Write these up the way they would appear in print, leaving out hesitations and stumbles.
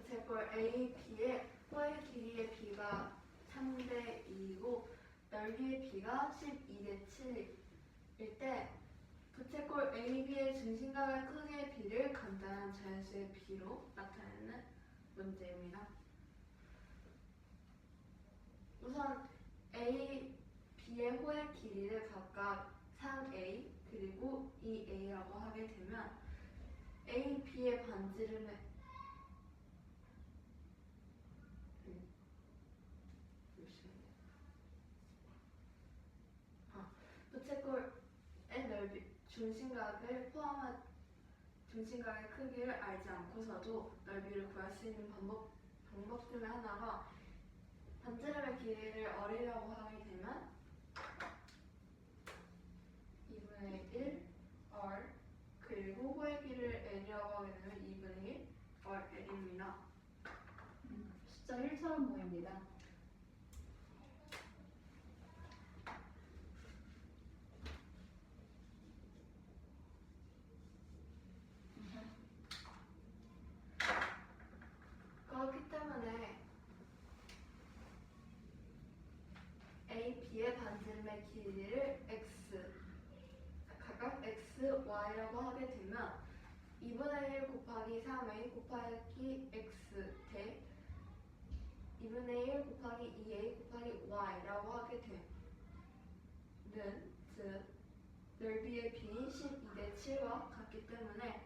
부채꼴 A, B의 호의 길이의 B가 3대 2이고 넓이의 B가 12대 7일 때 부채꼴 A, B의 중심각의 크기의 B를 간단한 자연수의 B로 나타내는 문제입니다. 우선 A, B의 호의 길이를 각각 3A 그리고 2A라고 하게 되면 A, B의 반지름의 부채꼴의 넓이, 중심각을 포함한 중심각의 크기를 알지 않고서도 넓이를 구할 수 있는 방법 중에 하나가 반지름의 길이를 얼으려고 하게 되면 2분의 1 얼 그리고 호의 길이를 L이라고 하게 되면 2분의 1 얼 L입니다. 숫자 1처럼 보입니다. 그렇기 때문에 A, B의 반지름의 길이를 각각 x, y라고 하게 되면 2분의 1 곱하기 3a 곱하기 x 대 2분의 1 곱하기 2a 곱하기 y라고 하게 되는 즉 넓이의 b는 12대 7과 같기 때문에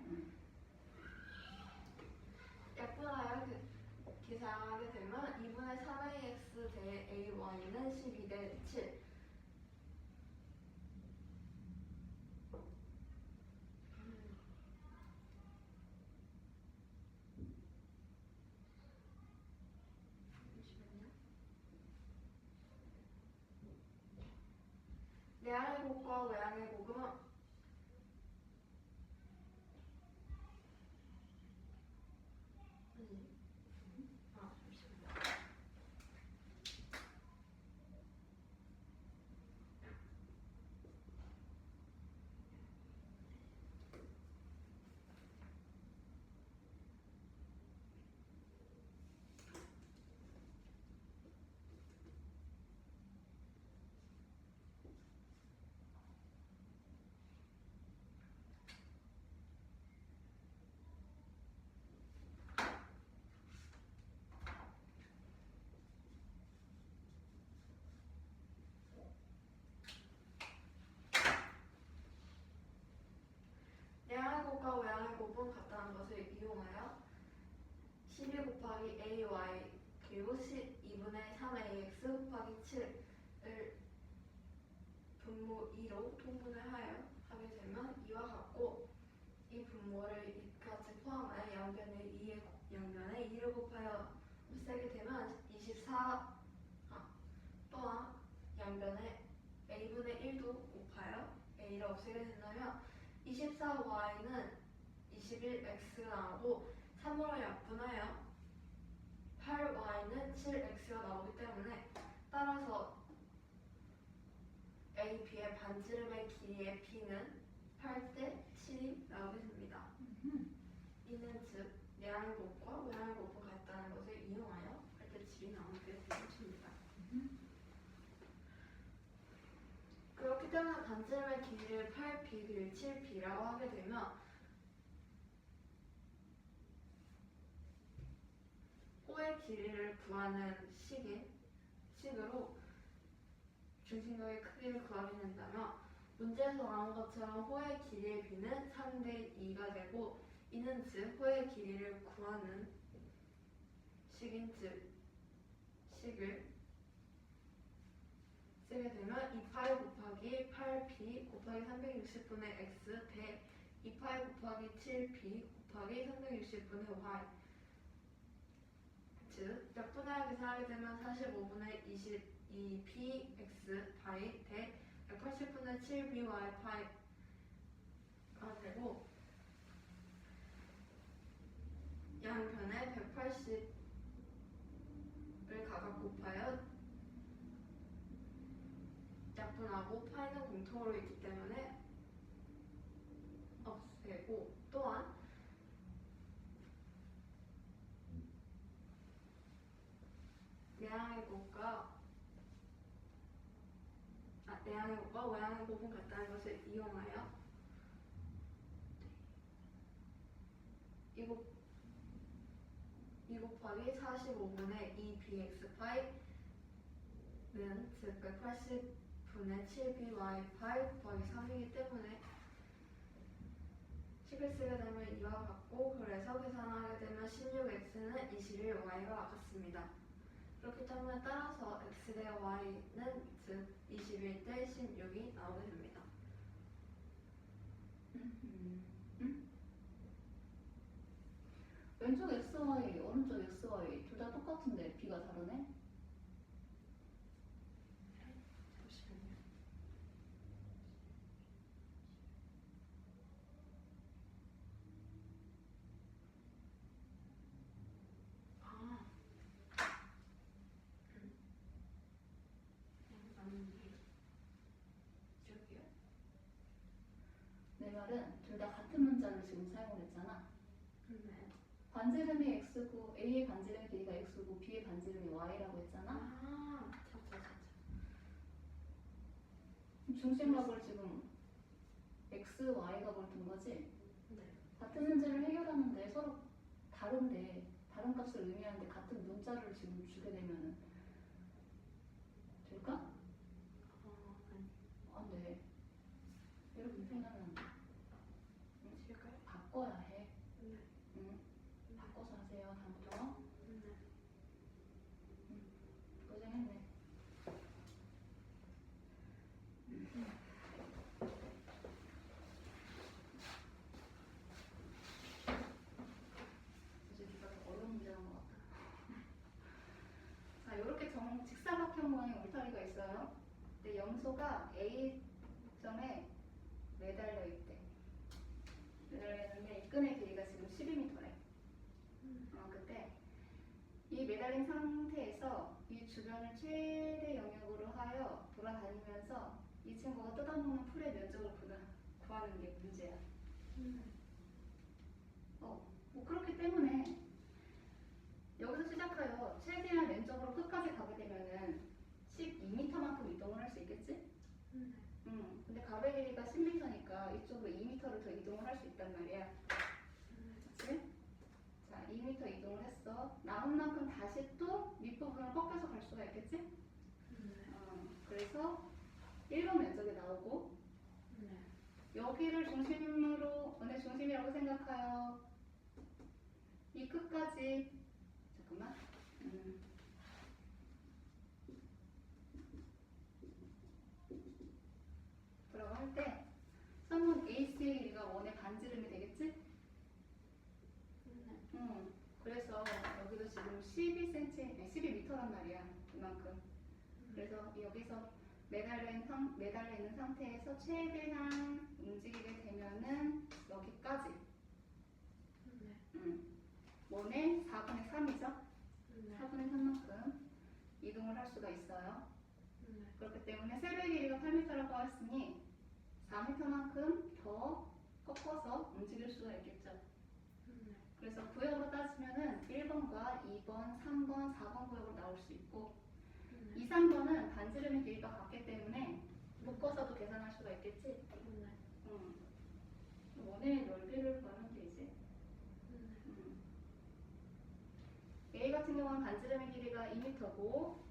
약분하여 계산하게 되면 2분의 3ax 대 ay는 12대 7 내항의 곱과 외항의 곱은 내항의 곱과 외항의 곱은 같다는 것을 이용하여 12 곱하기 ay 그리고 2분의 3ax 곱하기 7을 분모 2로 통분을 하여 하게 되면 이와 같고 이 분모를 같이 포함하여 양변의 2를 곱하여 없애게 되면 24 또한 양변에 a분의 1도 곱하여 a를 없애게 된다면 24y는 21x가 나오고 3으로 약분하여 8y는 7x가 나오기 때문에 따라서 A, B의 반지름의 길이의 B는 8대 7이 나오게 됩니다. 이는 즉 내항의 곱과 외항의 곱은 같다는 것을 이용하여 8대 7이 나오게 되는 것입니다. 그렇기 때문에 반지름의 길이를 8b 그리고 7b라고 하게 되면 호의 길이를 구하는 식으로 중심각의 크기를 구하게 된다면 문제에서 나온 것처럼 호의 길이의 b는 3대 2가 되고 이는 즉 호의 길이를 구하는 식을 쓰게 되면 2파이 곱하기 8b 곱하기 360분의 x 대 2파이 곱하기 7b 곱하기 360분의 y 즉 약분하여 계산하게 되면 45분의 22px 파이 대 180분의 7by 파이가 되고 양변에 180을 각각 곱하여 약분하고 파이는 공통으로 있기 때문에 없애고 또한 내향의 곱과 외향의 곱은 같다는 것을 이용하여 이 곱하기 45분의 2bx 파이는 즉 180분의 7by 파이 곱하기 3이기 때문에 식을 쓰게 되면 이와 같고, 그래서 계산하게 되면 16x는 21y가 같습니다. 그렇기 때문에 따라서 x 대 y는 즉 21 대 16이 나오게 됩니다. 왼쪽 xy, 오른쪽 xy 둘 다 똑같은데 b가 다르네? 잠시만요. 아, 맞는데 저기요? 내 말은 둘 다 같은 문자를 지금 사용을 했잖아. 네. 반지름이 x고 a의 반지름 길이가 x고 b의 반지름이 y라고 했잖아. 아, 차차차차. 중심각을 지금 x, y각을 둔 거지. 네. 같은 문제를 해결하는데 서로 다른데 다른 값을 의미하는데 같은 문자를 지금 주게 되면은 될까? 아니. 안 돼. 이렇게 표현하면 안 돼. 싫을까요? 바꿔야 해. 네. 응? 바꿔서 하세요. 다음부터. 네. 고생했네. 이제 네가 더 어려운 문제 나온 것 같다. 자, 이렇게 직사각형 모양의 울타리가 있어요. 근데 염소가 A점에 매달려 있대. 매달려 있는데 이 끈의 길이가 지금 12m래. 그때 이 매달린 상태에서 이 주변을 최대 영역으로 하여 돌아다니면서 이 친구가 뜯어먹는 풀의 면적을 구하는 게 문제야. 뭐 그렇기 때문에 여기서 시작하여 최대한 왼쪽으로 끝까지 가게 되면은 12m만큼 이동을 할 수 있겠지? 근데 가로의 길이가 10m니까 이쪽으로 2m를 더 이동을 할 수 있단 말이야. 그치? 자, 2m 이동을 했어. 남은 만큼 다시 또 밑부분을 꺾여서 갈 수가 있겠지? 그래서 1번 면적이 나오고, 여기를 중심으로, 어느 중심이라고 생각하여 이 끝까지, 잠깐만. 뭐라고 할 때, 선분 AC의 길이가 원의 반지름이 되겠지? 그래서 여기도 지금 12cm, 12m란 말이야. 그만큼. 그래서 여기서 매달려 있는 상태에서 최대한 움직이게 되면은 여기까지. 원의 4분의 3이죠? 4분의 3만큼 이동을 할 수가 있어요. 그렇기 때문에 세로의 길이가 8m라고 했으니 4m만큼 더 꺾어서 움직일 수가 있겠죠. 그래서 구역으로 따지면은 1번과 2번, 3번, 4번 구역으로 나올 수 있고 2, 3번은 반지름의 길이가 같기 때문에 묶어서도 계산할 수가 있겠지? 원의 넓이를 구하면 되지. A 같은 경우는 반지름의 길이가 2m고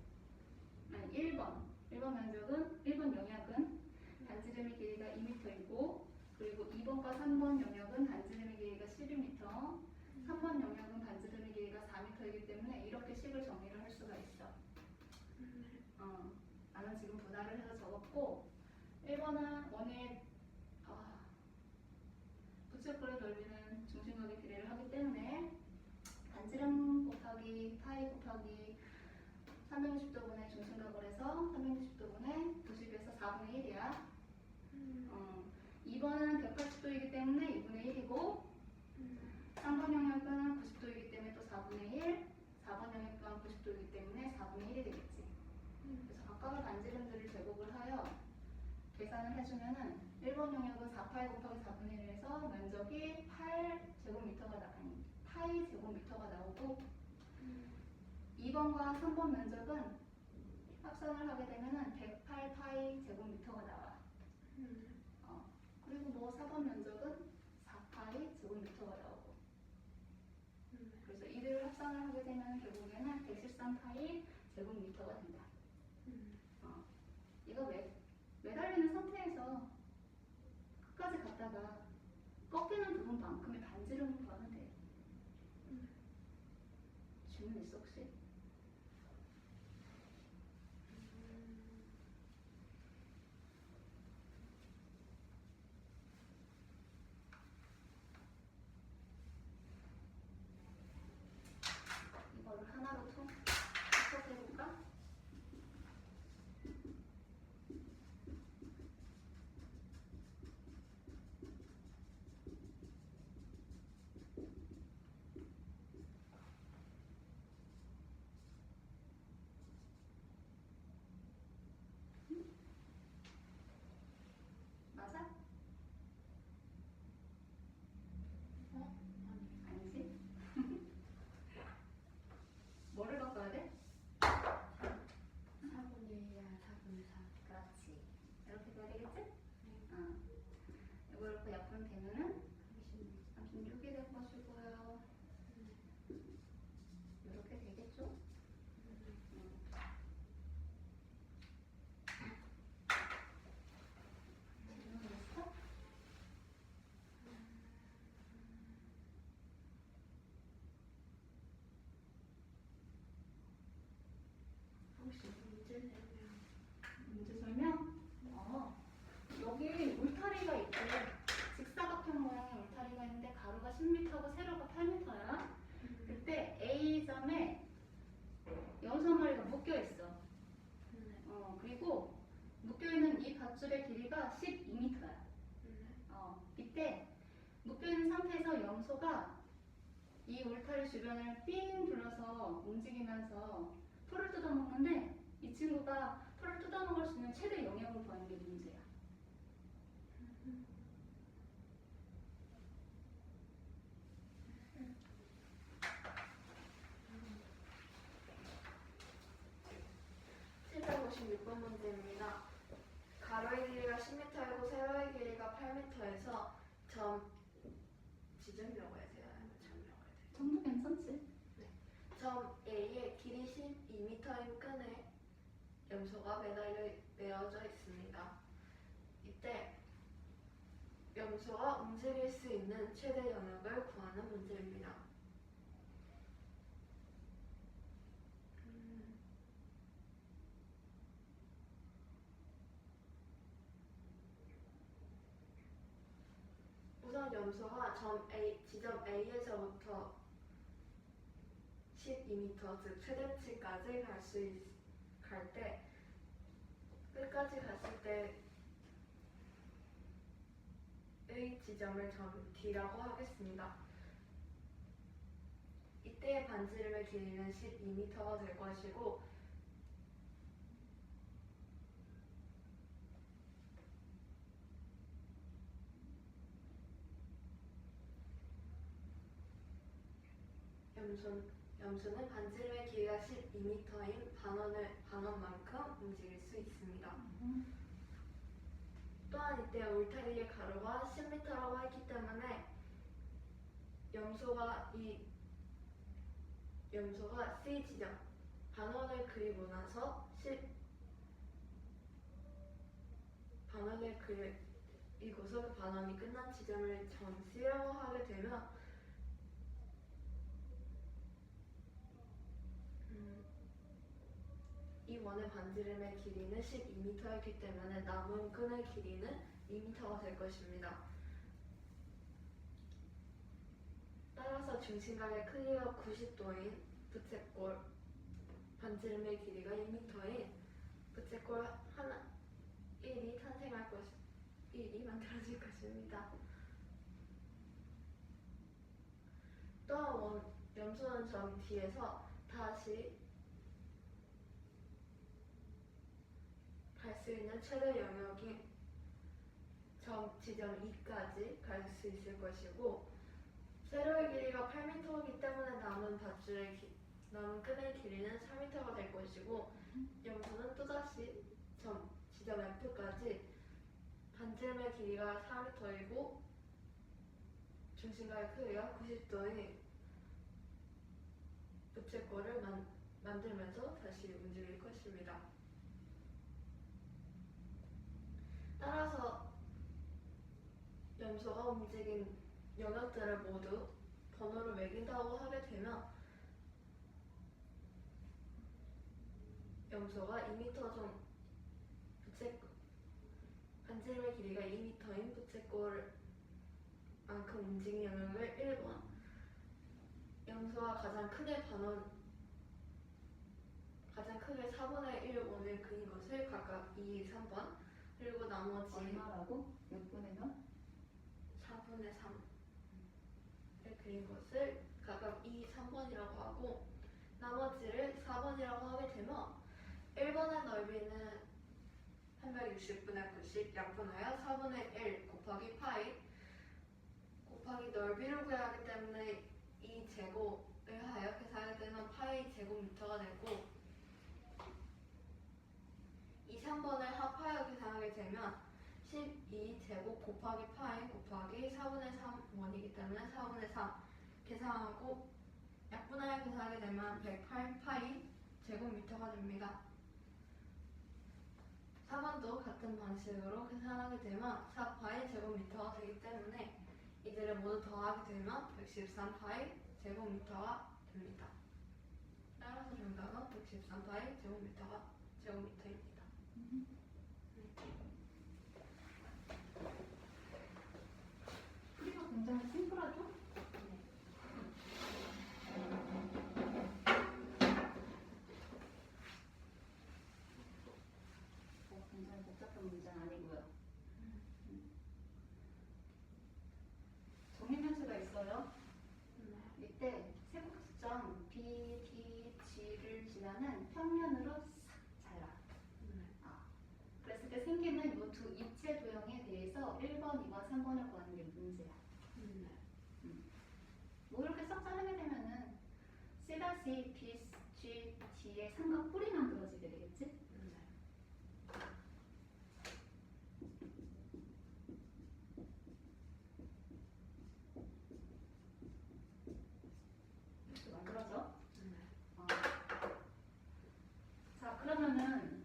1번 면적은 1번 영역은 반지름의 길이가 2m이고 그리고 2번과 3번 영역은 반지름의 길이가 12m 3번 영역은 반지름의 길이가 4m이기 때문에 이렇게 식을 정리를 할 수가 있어. 나는 지금 분할을 해서 적었고 1번은 원의 부채꼴의 넓이는 중심각의 비례를 하기 때문에 반지름 곱하기 파이 곱하기 360도분의 중심각을 해서 360도분의 90에서 4분의 1이야. 2번은 180도이기 때문에 2분의 1이고 3번 영역은 90도이기 때문에 또 4분의 1 4번 영역 또한 90도이기 때문에 4분의 1이 되겠지. 그래서 각각의 반지름들을 제곱을 하여 계산을 해주면은 1번 영역은 4파이 곱하기 4분의 1에서 면적이 8제곱미터가 나오고 2번과 3번 면적은 합산을 하게 되면은 108파이 제곱미터가 나와. 그리고 뭐 4번 면적은 4파이 제곱미터가 나오고. 그래서 이들을 합산을 하게 되면 결국에는 113파이 제곱미터가 된다. 이거 매달리는 상태에서 끝까지 갔다가 꺾이는 부분만큼의 반지름을 구하면 돼. 질문 있어 혹시? 이거를 하나로 해볼까? 맞아? 아니지? 뭐를 바꿔야 돼? 4분의 1이랑 4분의 3. 그렇지. 이렇게 돼야 되겠지? 이거 이렇게 약분 되면은 36이 될 것이고요. 이렇게 되겠죠? 질문 있어? 혹시 문제 내면 문제 설명? 여기 울타리가 있고 직사각형 모양의 울타리가 있는데 가로가 10m고 세로가 8m야. 그때 A점에 여섯 마리가 묶여 있어. 그리고 묶여 있는 이 밧줄의 길이가 12m야. 이때 묶여 있는 상태에서 염소가 이 울타리 주변을 삥 둘러서 움직이면서 풀을 뜯어먹는데 이 친구가 풀을 뜯어먹을 수 있는 최대 영역을 구하는 게 문제야. 칠 756번 문제입니다. 가로의 길이가 10m이고 세로의 길이가 8m에서 점 지점이라고 해야 되나? 아니면 점이라고 해야 되나? 정도 괜찮지? 점 A의 길이 12m인 끈에 염소가 매어져 있습니다. 이때 염소가 움직일 수 있는 최대 영역을 구하는 문제입니다. 우선 염소가 지점 A에서부터 12m, 즉 최대치까지 갈 때 끝까지 갔을 때의 지점을 점 D라고 하겠습니다. 이때의 반지름의 길이는 12m가 될 것이고 염소는 반지름의 길이가 12m인 반원만큼 움직일 수 있습니다. 또한 이때 울타리의 가로가 10m라고 했기 때문에 염소가 C 지점 반원을 그리고 나서 반원을 그리고서 그 반원이 끝난 지점을 점 C라고 하게 되면 이 원의 반지름의 길이는 12m였기 때문에 남은 끈의 길이는 2m가 될 것입니다. 따라서 중심각의 크기가 90도인 부채꼴 반지름의 길이가 2m인 부채꼴 하나 1이 만들어질 것입니다. 또한 염소는 점 D에서 다시 갈 수 있는 최대 영역인 지점 E까지 갈 수 있을 것이고 세로의 길이가 8m이기 때문에 남은 밧줄의 남은 끈의 길이는 4m가 될 것이고 염소는 또다시 지점 F까지 반지름의 길이가 4m이고 중심각의 크기가 90도의 부채꼴을 만들면서 다시 움직일 것입니다. 따라서 염소가 움직인 영역들을 모두 번호로 매긴다고 하게 되면 염소가 2m 정 반지름의 길이가 2m인 부채꼴만큼 움직인 영역을 1번, 염소가 가장 크게 4분의 1 원을 그린 것을 각각 2, 3번, 그리고 나머지 얼마라고? 몇 분의 몇? 4분의 3을 그린 것을 각각 2, 3번이라고 하고 나머지를 4번이라고 하게 되면 1번의 넓이는 360분의 90 약분하여 4분의 1 곱하기 파이 곱하기 넓이를 구해야 하기 때문에 이 제곱을 하여 계산하게 되면 파이 제곱미터가 되고 2, 3번을 합하여 계산하게 되면 12제곱 곱하기 파이 곱하기 4분의 3원이기 때문에 4분의 3 계산하고 약분하여 계산하게 되면 108 파이 제곱미터가 됩니다. 4번도 같은 방식으로 계산하게 되면 4파이 제곱미터가 되기 때문에 이들을 모두 더하게 되면 113파이 제곱미터가 됩니다. 따라서 정답은 113파이 제곱미터입니다. 크기가 굉장히 심플하죠? 굉장히 복잡한 문제는 아니고요. 정리면체가 있어요. 이때 세국지점 B, D, G를 지나는 평면으로 싹 잘라. 그랬을 때 생기는 이 두 입체 도형에 대해서 1번, 2번, 3번을 구하는 게 문제야. 뭐 이렇게 싹 자르게 되면은 C, B, G, D의 삼각 뿌리 만들어지게 되겠지? 이렇게 만들어져. 자, 그러면은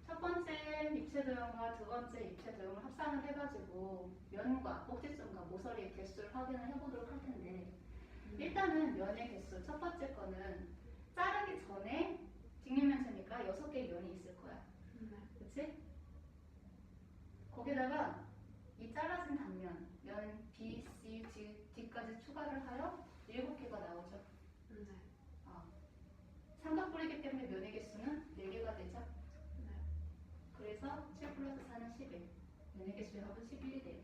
첫 번째 입체 도형과 두 번째 입체 도형을 합산을 해가지고 면과 꼭지점과 모서리의 개수를 확인을 해보도록 할 텐데 일단은 면의 개수, 첫 번째 거는 자르기 전에 직립면체니까 6개의 면이 있을 거야. 그치? 거기다가 이 잘라진 단면, 면 B, C, D까지 추가를 하여 7개가 나오죠. 삼각뿔이기 때문에 면의 개수는 4개가 되죠. 그래서 7 플러스 4는 11. 면의 개수의 합은 11이 돼요.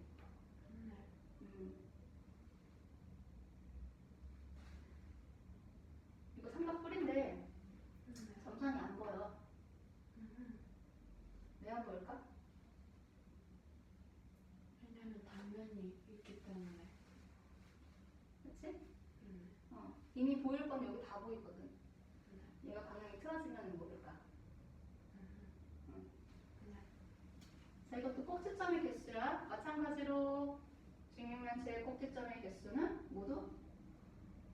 이거 삼각뿔인데 점선이 안 보여. 왜 안 보일까? 왜냐면 단면이 있기 때문에. 그치? 이미 보일 건 여기 다 보이거든. 얘가 방향이 틀어지면 모를까? 자, 이것도 꼭지점의 개수야. 마찬가지로 직육면체의 꼭지점의 개수는 모두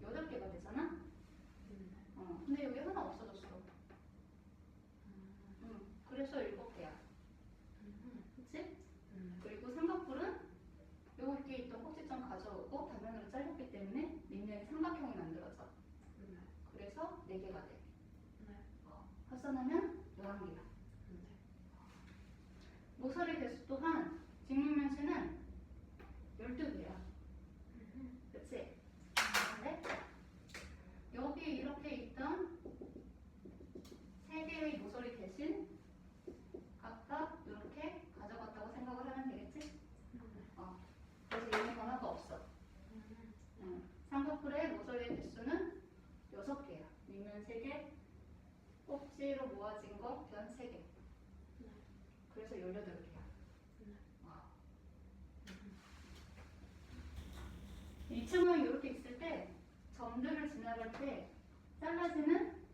8개가 되잖아? 근데 여기 하나 없어졌어. 그래서 7개야. 그치? 그리고 삼각뿔은 여기 있던 꼭지점 가져오고 단면으로 잘렸기 때문에 밑면이 삼각형이 만들어져. 그래서 4개가 돼. 합산하면 11개야. 모서리 개수 또한 직육면체는 12개야. 그치? 근데 여기 이렇게 있던 3개의 모서리 대신 각각 이렇게 가져갔다고 생각을 하면 되겠지? 그래서 얘는 변화가 없어. 삼각뿔의 모서리의 개수는 6개야. 밑면 3개, 꼭지로 모아진 거 변 3개. 그래서 18개야. 입체 모양이 이렇게 있을 때 점들을 지나갈 때 잘라지는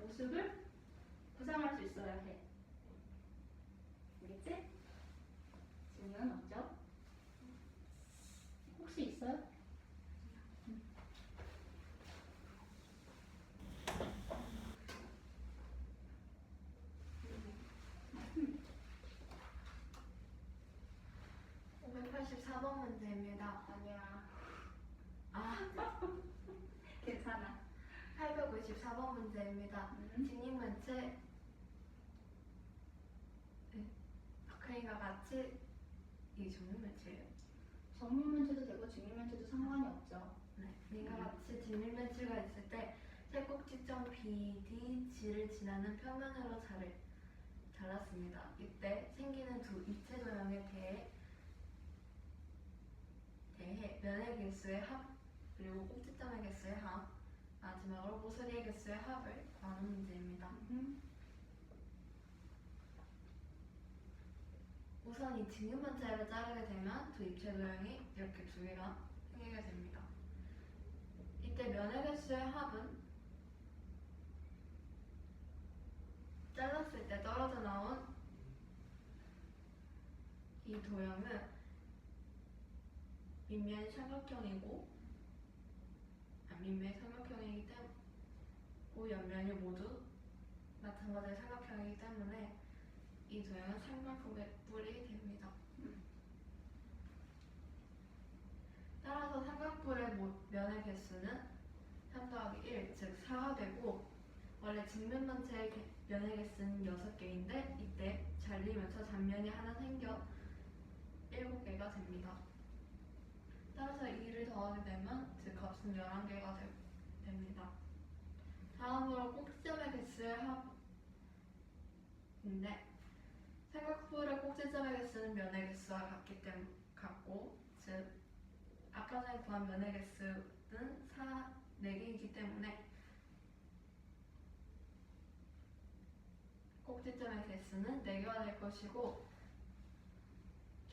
모습을 구상할 수 있어야 해. 알겠지? 질문 없죠? 혹시 있어요? 음. 584번 문제입니다. 아니야. 아, 괜찮아. 854번 문제입니다. 직립면체 박하이가 같이 이 정육면체예요. 정육면체도 되고 직육면체도 상관이 없죠. 네, 이가 같이 직립면체가 있을 때 최꼭지점 BDG를 지나는 평면으로 잘랐습니다. 이때 생기는 두 입체 도형에 대해 면의 개수의 합 그리고 꼭지점의 개수의 합 마지막으로 모서리의 개수의 합을 구하는 문제입니다. 우선 이 직육면체를 자르게 되면 두 입체 도형이 이렇게 두 개가 생기게 됩니다. 이때 면의 개수의 합은 잘랐을 때 떨어져 나온 이 도형은 밑면이 삼각형이고 밑면이 삼각형이기 때문에 그 옆면이 모두 마찬가지로 삼각형이기 때문에 이 도형은 삼각형의 뿔이 됩니다. 따라서 삼각뿔의 면의 개수는 3 더하기 1, 즉 4가 되고 원래 직면면체의 면의 개수는 6개인데 이때 잘리면서 잔면이 하나 생겨 7개가 됩니다. 따라서 2를 더하게 되면 즉 값은 11개가 됩니다. 다음으로 꼭지점의 개수의 합인데 삼각뿔의 꼭지점의 개수는 면의 개수와 같고 즉 아까 전에 구한 면의 개수는 4개이기 때문에 꼭지점의 개수는 4개가 될 것이고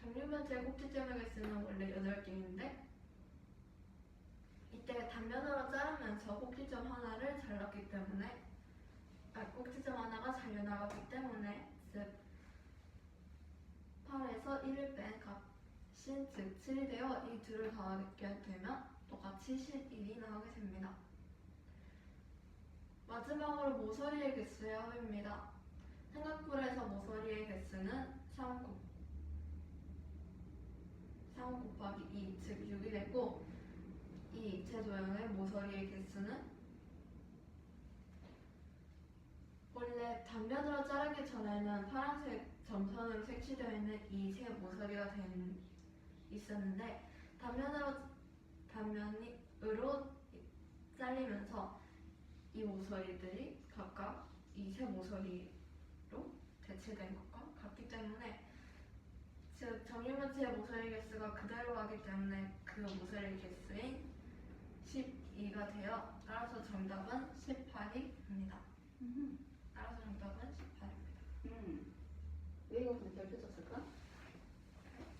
정육면체의 꼭지점의 개수는 원래 8개인데 이때 단면으로 자르면서 꼭지점 하나를 잘랐기 때문에 꼭지점 하나가 잘려나가기 때문에 즉 8에서 1을 뺀 값인 즉 7이 되어 이 둘을 더하게 되면 똑같이 11이 나오게 됩니다. 마지막으로 모서리의 개수의 합입니다. 삼각뿔에서 모서리의 개수는 3 곱하기 2, 즉 6이 되고 이 입체 도형의 모서리의 개수는 원래 단면으로 자르기 전에는 파란색 점선으로 색칠되어 있는 이 세 모서리가 있었는데 단면으로 잘리면서 이 모서리들이 각각 이 세 모서리로 대체된 것과 같기 때문에 즉 정육면체의 모서리 개수가 그대로 가기 때문에 그 모서리 개수인 12가 되어 따라서 정답은 18입니다. 따라서 정답은 18입니다. 왜 이거 근데 별표 쳤을까?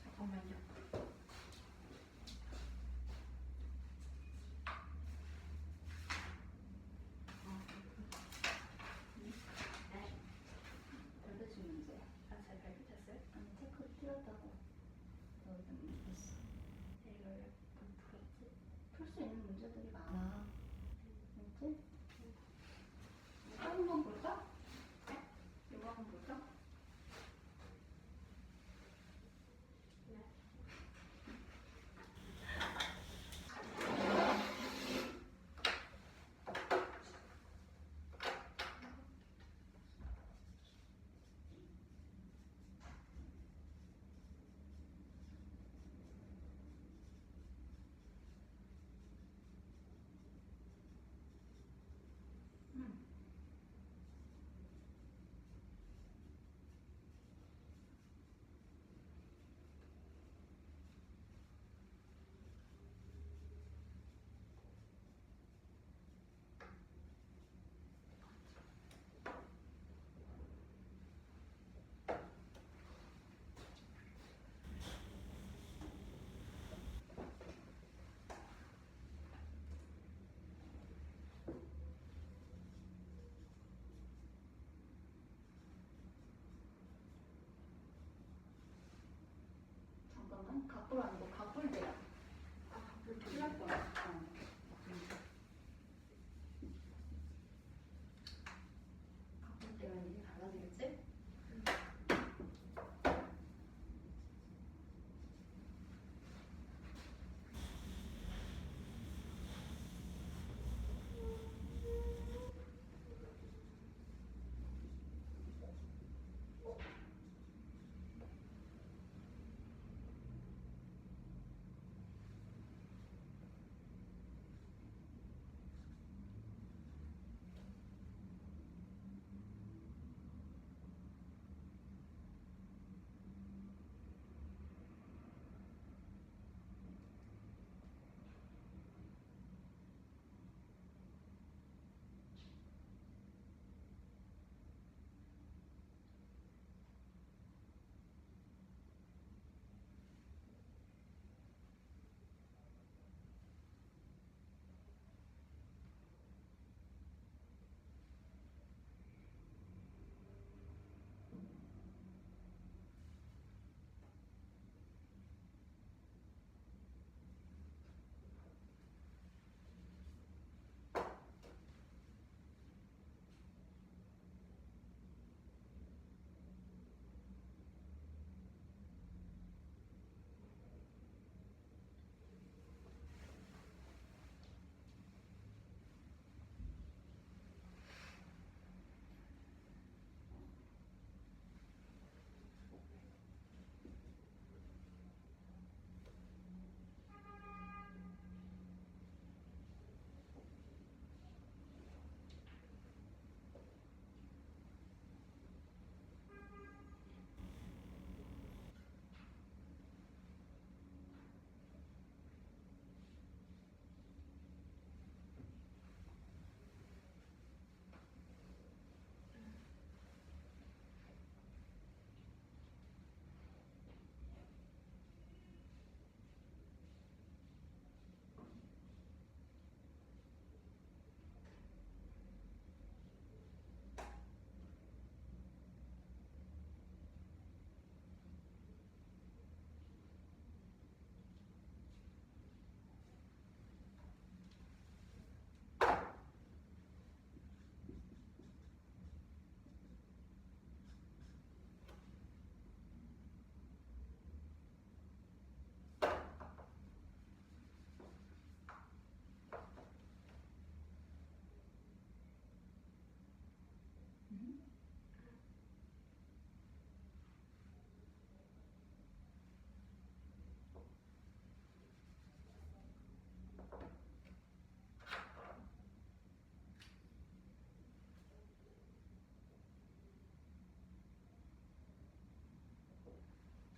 잠깐만요. 별표 친 문제. 아, 잘 발표됐어요? 아니 체크 틀렸다고. 여기다 문제했어. 이걸 풀었지? 풀 수 있는 문제들이 많아. 알지? 이거 한번 볼까? 이거 한번 볼까? 네. 각불 아니고 각불대야. 아, 그 틀렸구나 바꿀 때면 일이 달라지겠지?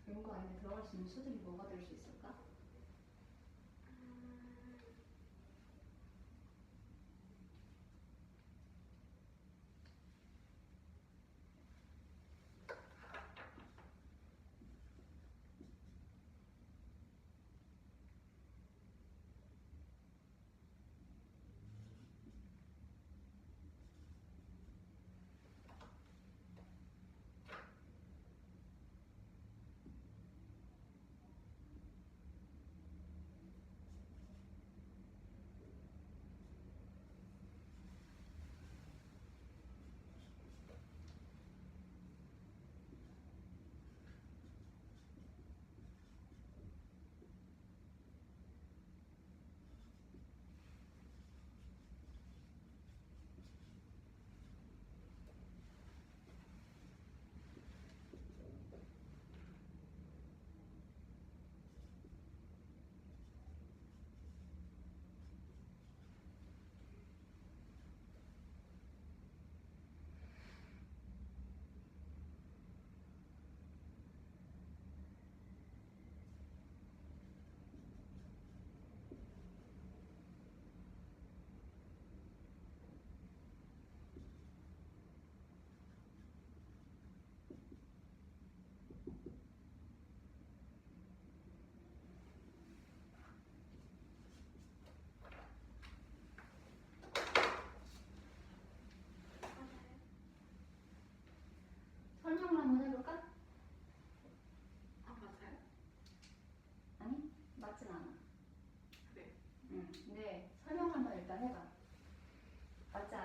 이런 거 안에 들어갈 수 있는 수들이 뭐가 될 수 있을까?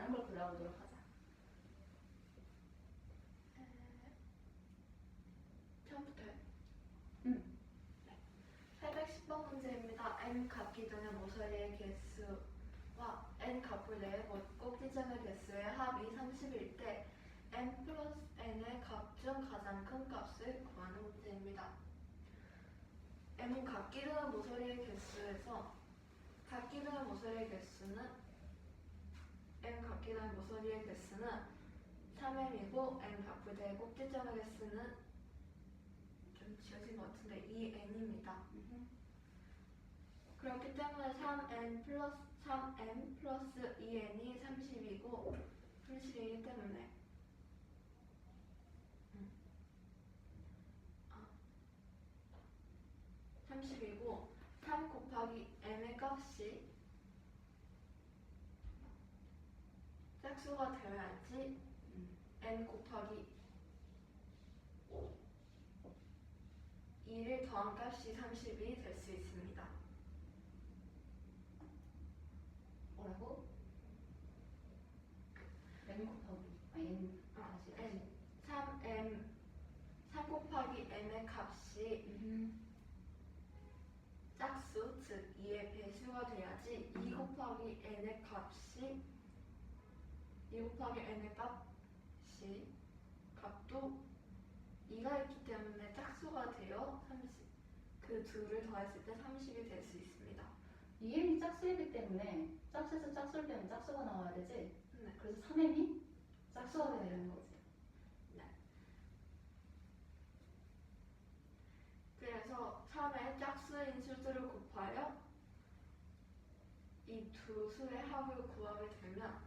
다른 걸 골라보도록 하자. 처음부터요. 응. 810번 문제입니다. n 값 기준의 모서리의 개수와 n 값을 내고 꼭지점의 개수의 합이 30일 때 n 플러스 n의 값 중 가장 큰 값을 구하는 문제입니다. n 값 기준의 모서리의 개수에서 값 기준의 모서리의 개수는 n 값 기준의 모서리의 개수는 3m이고 n 값을 내 꼭지점의 개수는 좀 지어진 것 같은데 2n입니다. 그렇기 때문에 3n 플러스 2n이 30이고 분실이기 때문에 30이고 3 곱하기 n의 값이 짝수가 되어야지 n 곱하기 2를 더한 값이 30이 될 수 있습니다. 뭐라고? n 곱하기 n 다시 n 3 곱하기 n의 값이 짝수, 즉 2의 배수가 돼야지 2 곱하기 n의 값이 값도 2가 있기 때문에 짝수가 되어 30, 그 둘을 더했을 때 30이 될 수 있습니다. 2n이 짝수이기 때문에 짝수에서 짝수를 빼면 짝수가 나와야 되지? 네. 그래서 3n이 짝수가 되는 거지. 그래서 3의 짝수인 수들을 곱하여 이 두 수의 합을 구하게 되면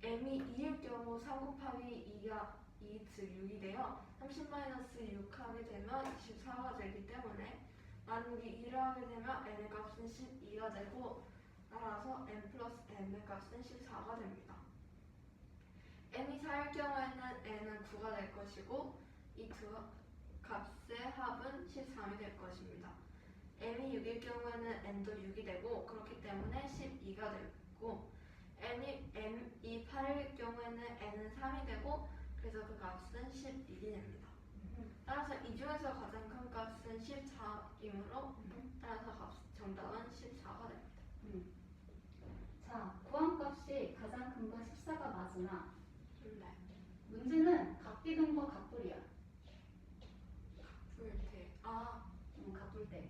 m이 2일 경우 3 곱하기 2가 2, 즉 6이 되어 30-6 하게 되면 24가 되기 때문에 나누기 2를 하게 되면 n의 값은 12가 되고 따라서 n 플러스 n의 값은 14가 됩니다. n이 4일 경우에는 n은 9가 될 것이고 이 두 값의 합은 13이 될 것입니다. n이 6일 경우에는 n도 6이 되고 그렇기 때문에 12가 되고 n이 8일 경우에는 n은 3이 되고 그래서 그 값은 11이 됩니다. 따라서 이 중에서 가장 큰 값은 14이므로 따라서 정답은 14가 됩니다. 자, 구한 값이 가장 큰 건 14가 맞으나 네. 문제는 각기둥과 각불이야. 불태. 각불 때.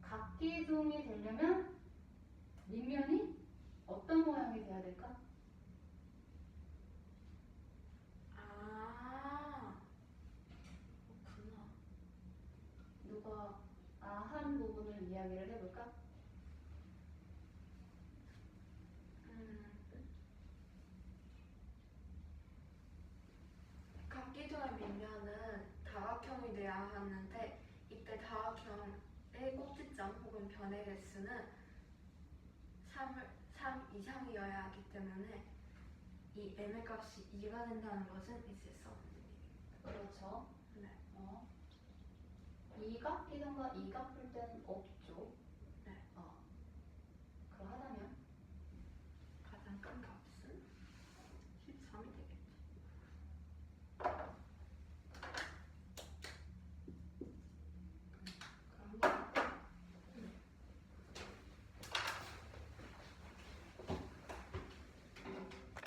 각기둥이 되려면 밑면이 어떤 모양이 돼야 될까? 그렇구나. 누가 한 부분을 이야기를 해볼까? 각기둥의 밑면은 다각형이 돼야 하는데 이때 다각형의 꼭지점 혹은 변의 개수는 3 이상이어야 하기 때문에 이 n의 값이 2가 된다는 것은 있을 수 없는 일입니다. 그렇죠. 네. 이 각기둥과 이 각불 때는